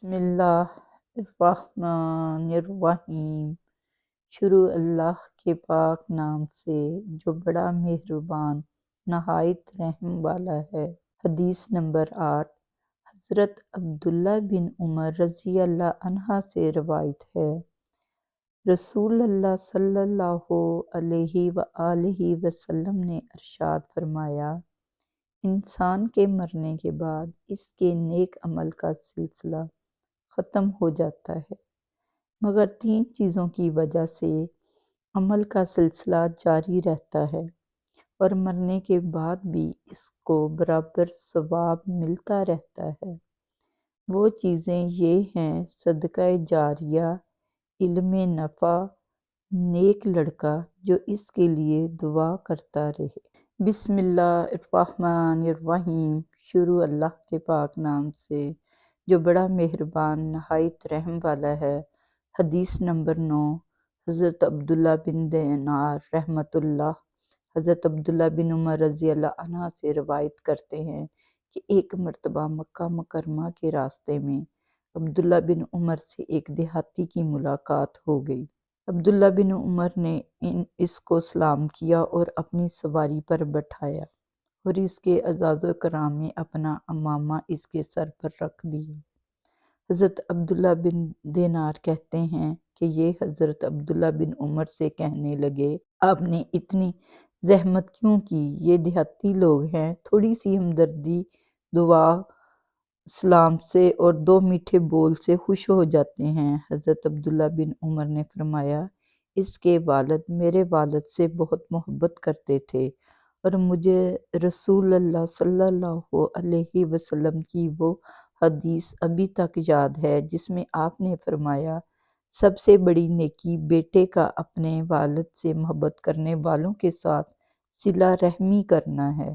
بسم اللہ الرحمن الرحیم۔ شروع اللہ کے پاک نام سے جو بڑا مہربان نہایت رحم والا ہے۔ حدیث نمبر 8۔ حضرت عبداللہ بن عمر رضی اللہ عنہ سے روایت ہے، رسول اللہ صلی اللہ علیہ وآلہ وسلم نے ارشاد فرمایا، انسان کے مرنے کے بعد اس کے نیک عمل کا سلسلہ ختم ہو جاتا ہے، مگر 3 چیزوں کی وجہ سے عمل کا سلسلہ جاری رہتا ہے اور مرنے کے بعد بھی اس کو برابر ثواب ملتا رہتا ہے۔ وہ چیزیں یہ ہیں: صدقہ جاریہ، علم نافع، نیک لڑکا جو اس کے لیے دعا کرتا رہے۔ بسم اللہ الرحمن الرحیم۔ شروع اللہ کے پاک نام سے جو بڑا مہربان نہایت رحم والا ہے۔ حدیث نمبر 9۔ حضرت عبداللہ بن دینار رحمۃ اللہ حضرت عبداللہ بن عمر رضی اللہ عنہ سے روایت کرتے ہیں کہ ایک مرتبہ مکہ مکرمہ کے راستے میں عبداللہ بن عمر سے ایک دیہاتی کی ملاقات ہو گئی۔ عبداللہ بن عمر نے اس کو سلام کیا اور اپنی سواری پر بٹھایا اور اس کے اعزاز و کرام میں اپنا عمامہ اس کے سر پر رکھ دیا۔ حضرت عبداللہ بن دینار کہتے ہیں کہ یہ حضرت عبداللہ بن عمر سے کہنے لگے، آپ نے اتنی زحمت کیوں کی؟ یہ دیہاتی لوگ ہیں، تھوڑی سی ہمدردی، دعا، سلام سے اور 2 میٹھے بول سے خوش ہو جاتے ہیں۔ حضرت عبداللہ بن عمر نے فرمایا، اس کے والد میرے والد سے بہت محبت کرتے تھے اور مجھے رسول اللہ صلی اللہ علیہ وسلم کی وہ حدیث ابھی تک یاد ہے جس میں آپ نے فرمایا، سب سے بڑی نیکی بیٹے کا اپنے والد سے محبت کرنے والوں کے ساتھ صلہ رحمی کرنا ہے۔